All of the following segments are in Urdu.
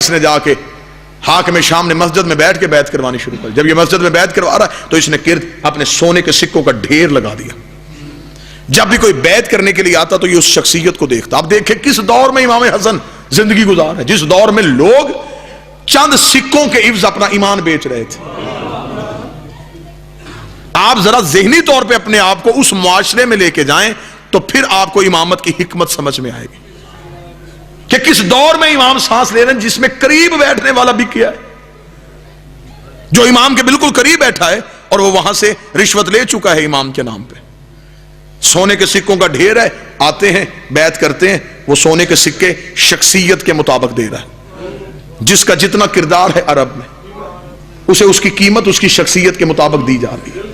اس نے جا کے حاکم شام نے مسجد میں بیٹھ کے بیعت کروانی شروع کر. جب یہ مسجد میں بیعت کروا رہا ہے تو اس نے گرد اپنے سونے کے سکوں کا ڈھیر لگا دیا. جب بھی کوئی بیعت کرنے کے لیے آتا تو یہ اس شخصیت کو دیکھتا. آپ دیکھیں کس دور میں امام حسن زندگی گزار ہے, جس دور میں لوگ چند سکوں کے عوض اپنا ایمان بیچ رہے تھے. آپ ذرا ذہنی طور پہ اپنے آپ کو اس معاشرے میں لے کے جائیں تو پھر آپ کو امامت کی حکمت سمجھ میں آئے گی کہ کس دور میں امام سانس لے رہے ہیں جس میں قریب بیٹھنے والا بھی کیا ہے, جو امام کے بالکل قریب بیٹھا ہے اور وہ وہاں سے رشوت لے چکا ہے امام کے نام پہ. سونے کے سکوں کا ڈھیر ہے, آتے ہیں بیعت کرتے ہیں, وہ سونے کے سکے شخصیت کے مطابق دے رہا ہے. جس کا جتنا کردار ہے عرب میں اسے اس کی قیمت اس کی شخصیت کے مطابق دی جا رہی ہے.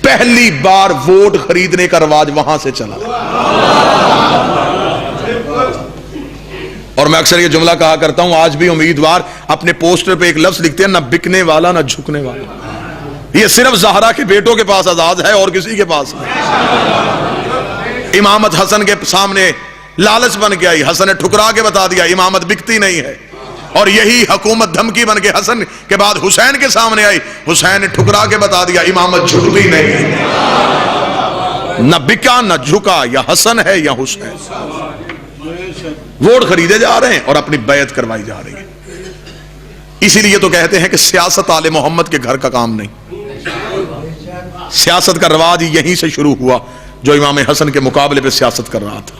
پہلی بار ووٹ خریدنے کا رواج وہاں سے چلا. اور میں اکثر یہ جملہ کہا کرتا ہوں, آج بھی امیدوار اپنے پوسٹر پہ ایک لفظ لکھتے ہیں, نہ بکنے والا نہ جھکنے والا. یہ صرف زہرا کے بیٹوں کے پاس آزاد ہے اور کسی کے پاس نہیں. امامت حسن کے سامنے لالچ بن کے آئی, حسن نے ٹھکرا کے بتا دیا امامت بکتی نہیں ہے. اور یہی حکومت دھمکی بن کے حسن کے بعد حسین کے سامنے آئی, حسین نے ٹھکرا کے بتا دیا امامت جھکتی نہیں ہے. نہ بکا نہ جھکا, یا حسن ہے یا حسین. ووٹ خریدے جا رہے ہیں اور اپنی بیعت کروائی جا رہی ہے. اسی لیے تو کہتے ہیں کہ سیاست آل محمد کے گھر کا کام نہیں. سیاست کا رواج یہیں سے شروع ہوا جو امام حسن کے مقابلے پہ سیاست کر رہا تھا.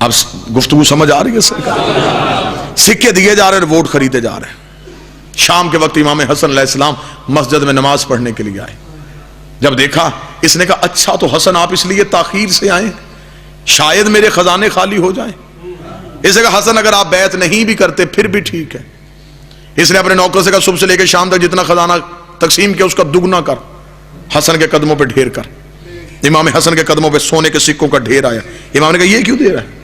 اب گفتگو سمجھ آ رہی ہے سرکار؟ سکے دیے جا رہے ہیں, ووٹ خریدے جا رہے ہیں. شام کے وقت امام حسن علیہ السلام مسجد میں نماز پڑھنے کے لیے آئے. جب دیکھا اس نے کہا اچھا تو حسن آپ اس لیے تاخیر سے آئے, شاید میرے خزانے خالی ہو جائیں. اس نے کہا حسن اگر آپ بیعت نہیں بھی کرتے پھر بھی ٹھیک ہے. اس نے اپنے نوکر سے کہا صبح سے لے کے شام تک جتنا خزانہ تقسیم کیا اس کا دگنا کر, حسن کے قدموں پہ ڈھیر کر. امام حسن کے قدموں پہ سونے کے سکوں کا ڈھیر آیا. امام نے کہا یہ کیوں دے رہا ہے؟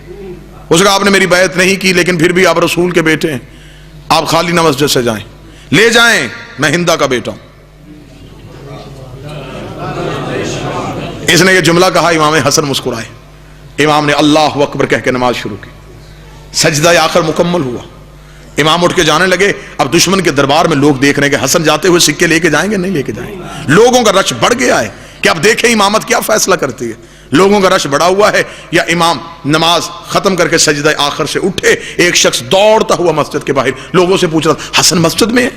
اس نے کہا آپ نے میری بیعت نہیں کی لیکن پھر بھی آپ رسول کے بیٹے ہیں, آپ خالی نہ مسجد سے جائیں, لے جائیں, میں ہندا کا بیٹا ہوں. اس نے یہ جملہ کہا, امام حسن مسکرائے. امام نے اللہ اکبر کہہ کے نماز شروع کی. سجدہ آخر مکمل ہوا. امام اٹھ کے جانے لگے. اب دشمن کے دربار میں لوگ دیکھ رہے ہیں کہ حسن جاتے ہوئے سکے لے کے جائیں گے نہیں لے کے جائیں گے. لوگوں کا رش بڑھ گیا ہے کہ اب دیکھیں امامت کیا فیصلہ کرتی ہے. لوگوں کا رش بڑا ہوا ہے. یا امام نماز ختم کر کے سجدہ آخر سے اٹھے, ایک شخص دوڑتا ہوا مسجد کے باہر لوگوں سے پوچھ رہا حسن مسجد میں ہے,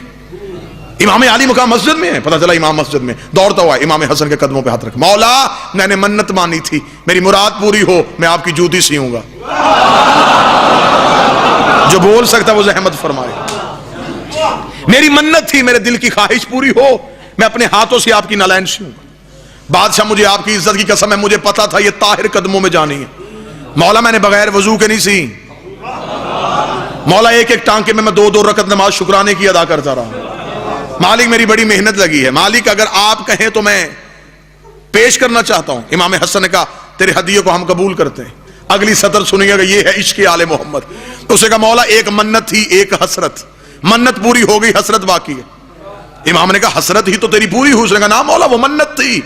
امام علی مقام مسجد میں ہے. پتہ چلا امام مسجد میں. دوڑتا ہوا امام حسن کے قدموں پہ ہاتھ رکھ, مولا میں نے منت مانی تھی, میری مراد پوری ہو میں آپ کی جوتی سیوں گا. جو بول سکتا وہ زحمت فرمائے. میری منت تھی, میرے دل کی خواہش پوری ہو, میں اپنے ہاتھوں سے آپ کی نالین سیوں گا. بادشاہ مجھے آپ کی عزت کی قسم ہے, مجھے پتا تھا یہ طاہر قدموں میں جانی ہے. مولا میں نے بغیر وضو کے نہیں سی. مولا ایک ایک ٹانکے میں 2-2 رکعت نماز شکرانے کی ادا کرتا رہا. مالک میری بڑی محنت لگی ہے. مالک اگر آپ کہیں تو میں پیش کرنا چاہتا ہوں. امام حسن نے کہا تیرے ہدیے کو ہم قبول کرتے ہیں. اگلی سطر سنیے گا, یہ ہے عشق آل محمد. اس نے کہا مولا ایک منت تھی ایک حسرت, منت پوری ہو گئی حسرت باقی ہے. امام نے کہا حسرت ہی تو تیری پوری ہوئی. اس نے کہا نا مولا وہ منت تھی,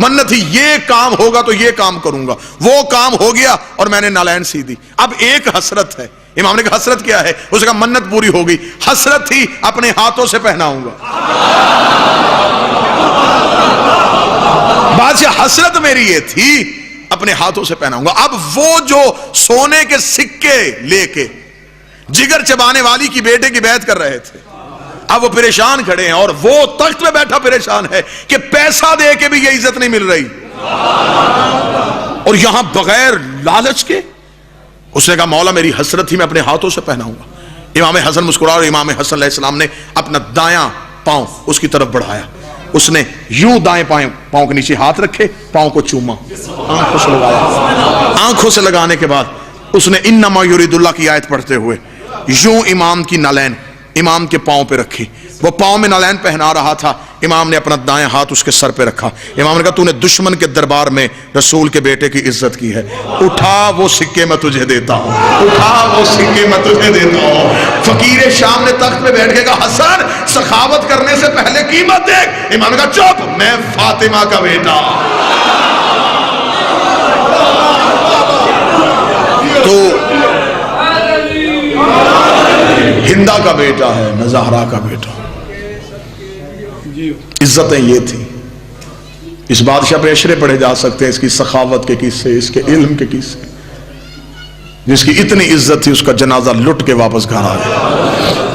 منت تھی, یہ کام ہوگا تو یہ کام کروں گا. وہ کام ہو گیا اور میں نے نالین سی دی. اب ایک حسرت ہے. امام نے کہا حسرت کیا ہے؟ اس نے کہا منت پوری ہو گئی, حسرت تھی اپنے ہاتھوں سے پہناؤں گا. بادشاہ حسرت میری یہ تھی اپنے ہاتھوں سے پہناؤں گا. اب وہ جو سونے کے سکے لے کے جگر چبانے والی کی بیٹے کی بیعت کر رہے تھے, اب وہ پریشان کھڑے ہیں اور وہ تخت پہ بیٹھا پریشان ہے کہ پیسہ دے کے بھی یہ عزت نہیں مل رہی, اور یہاں بغیر لالچ کے. اس نے کہا مولا میری حسرت تھی میں اپنے ہاتھوں سے پہناؤں گا. امام حسن مسکرا اور امام حسن علیہ السلام نے اپنا دایاں پاؤں اس کی طرف بڑھایا. اس نے یوں دائیں پاؤں کے نیچے ہاتھ رکھے, پاؤں کو چوما, آنکھوں سے لگایا. آنکھوں سے لگانے کے بعد اس نے انما یرید اللہ کی آیت پڑھتے ہوئے یوں امام کی نالین امام کے پاؤں پہ رکھی. وہ پاؤں میں نالین پہنا رہا تھا. امام نے اپنا دائیں ہاتھ اس کے سر پہ رکھا. امام نے کہا تو نے دشمن کے دربار میں رسول کے بیٹے کی عزت کی ہے, اٹھا وہ سکے میں تجھے دیتا ہوں, اٹھا وہ سکے میں تجھے دیتا ہوں. فقیر شام نے تخت پہ بیٹھ کے کہا حسن سخاوت کرنے سے پہلے قیمت دیکھ. امام نے کہا چپ, میں فاطمہ کا بیٹا. تو ہندا کا بیٹا ہے نہ زہرا کا بیٹا. عزتیں یہ تھی. اس بادشاہ پہ اشرے پڑھے جا سکتے ہیں، اس کی سخاوت کے قصے، اس کے علم کے قصے. جس کی اتنی عزت تھی اس کا جنازہ لٹ کے واپس گھر آ گیا.